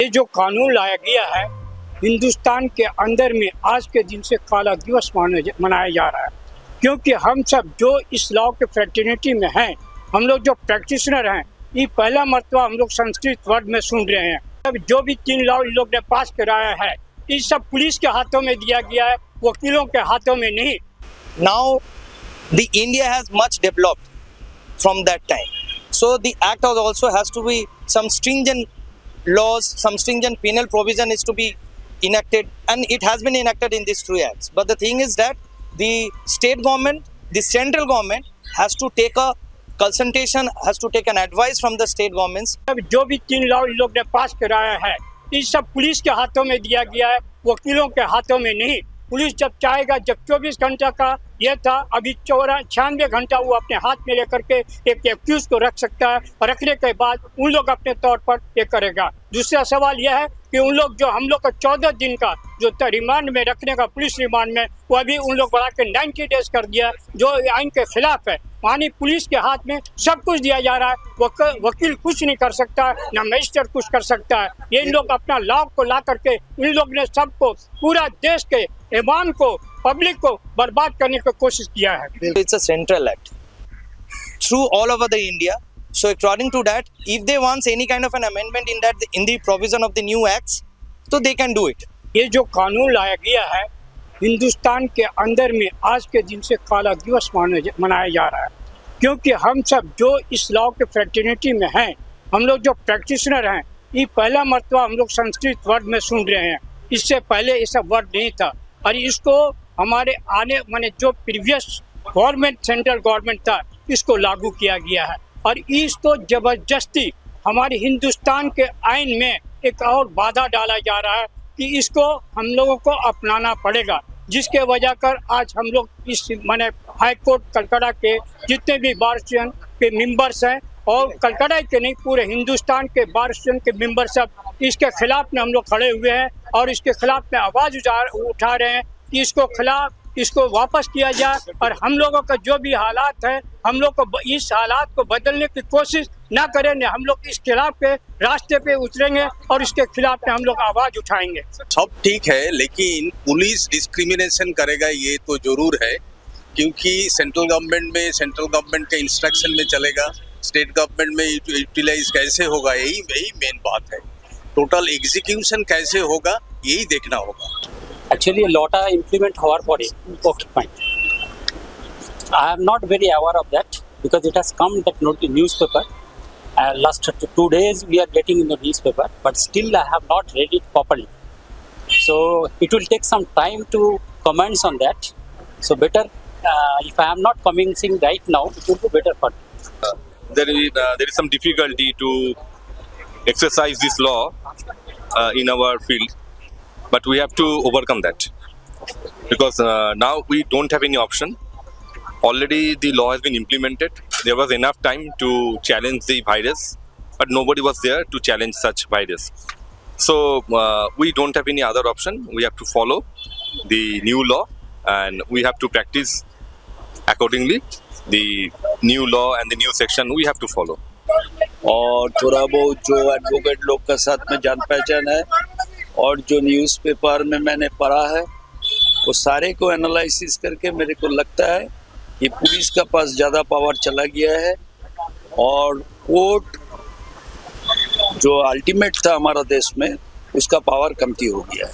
ये जो कानून लाया गया है हिंदुस्तान के अंदर में आज के दिन से काला दिवस मनाया जा रहा है, क्योंकि हम सब जो इस लॉ के फ्रेटर्निटी में हैं, हम लोग जो प्रैक्टिशनर हैं, ये पहला मर्तबा हम लोग संस्कृत वर्ड में सुन रहे हैं। अब जो भी 3 लॉ इन लोग ने पास कराया है, ये सब पुलिस के हाथों में दिया गया है, वकीलों के हाथों में नहीं। Now the India has much developed from that time, so the act also has to be some stringent laws, some stringent penal provision is to be enacted, and it has been enacted in these 3 acts. But the thing is that the state government, the central government has to take a consultation, has to take an advice from the state governments. अब जो भी 3 law in लोग ने पास कराया है, ये सब police के हाथों में दिया गया है, वकीलों के हाथों में नहीं। पुलिस जब चाहेगा, जब 24 घंटा का ये था, अभी 96 घंटा वो अपने हाथ में लेकर के एक एक्यूज को रख सकता है, और रखने के बाद उन लोग अपने तौर पर ये करेगा। दूसरा सवाल यह है कि उन लोग जो हम लोग का 14 दिन का जो रिमांड में रखने का, पुलिस रिमांड में, वो अभी उन लोग बढ़ा के 90 डेज कर दिया, जो आइन के खिलाफ है। मानी पुलिस के हाथ में सब कुछ दिया जा रहा है, वकील कुछ नहीं कर सकता, ना मजिस्ट्रेट कुछ कर सकता है। ये इन लोग अपना लॉ को ला करके इन लोग ने सबको, पूरा देश के ईमान को, पब्लिक को बर्बाद करने की कोशिश किया है। It's a central act through all over the India. So according to that, if they want any kind of an amendment in the provision of the new acts, so they can do it. ये जो कानून लाया गया है हिंदुस्तान के अंदर में आज के दिन से काला दिवस मनाया जा रहा है, क्योंकि हम सब जो इस लॉ के फ्रेटर्निटी में हैं, हम लोग जो प्रैक्टिशनर हैं, ये पहला मर्तबा हम लोग संस्कृत वर्ड में सुन रहे हैं। इससे पहले ये सब वर्ड नहीं था, और इसको हमारे आने माने जो प्रीवियस गवर्नमेंट, सेंट्रल गवर्नमेंट था, इसको लागू किया गया है, और इसको जबरदस्ती हमारे हिंदुस्तान के आइन में एक और बाधा डाला जा रहा है कि इसको हम लोगों को अपनाना पड़ेगा, जिसके वजह कर आज हम लोग इस माने हाई कोर्ट कलकत्ता के जितने भी बार एसोसिएशन के मेंबर्स हैं, और कलकत्ता के नहीं, पूरे हिंदुस्तान के बार एसोसिएशन के मेंबर सब इसके खिलाफ में हम लोग खड़े हुए हैं, और इसके खिलाफ में आवाज़ उठा रहे हैं कि इसको वापस किया जाए, और हम लोगों का जो भी हालात है, हम लोग को इस हालात को बदलने की कोशिश ना करें, न हम लोग इस खिलाफ के रास्ते पे उतरेंगे और इसके खिलाफ में हम लोग आवाज उठाएंगे। सब ठीक है, लेकिन पुलिस डिस्क्रिमिनेशन करेगा ये तो जरूर है, क्योंकि सेंट्रल गवर्नमेंट के इंस्ट्रक्शन में चलेगा, स्टेट गवर्नमेंट में यूटिलाइज कैसे होगा, यही मेन बात है। टोटल एग्जीक्यूशन कैसे होगा, यही देखना होगा। Actually, a lot of implement hour for it. Okay, fine. I am not very aware of that because it has come that newspaper. Last 2 days we are getting in the newspaper, but still I have not read it properly. So it will take some time to comment on that. So better if I am not commenting right now, it will be better for me. There is some difficulty to exercise this law in our field. But we have to overcome that because now we don't have any option. Already the law has been implemented. There was enough time to challenge the virus, but nobody was there to challenge such virus. So we don't have any other option. We have to follow the new law and we have to practice accordingly. The new law and the new section we have to follow. और थोड़ा बहुत जो advocate लोग का साथ में जान पहचान है, और जो न्यूज़पेपर में मैंने पढ़ा है, वो सारे को एनालिसिस करके मेरे को लगता है कि पुलिस का पास ज़्यादा पावर चला गया है, और कोर्ट जो अल्टीमेट था हमारा देश में, उसका पावर कमती हो गया है।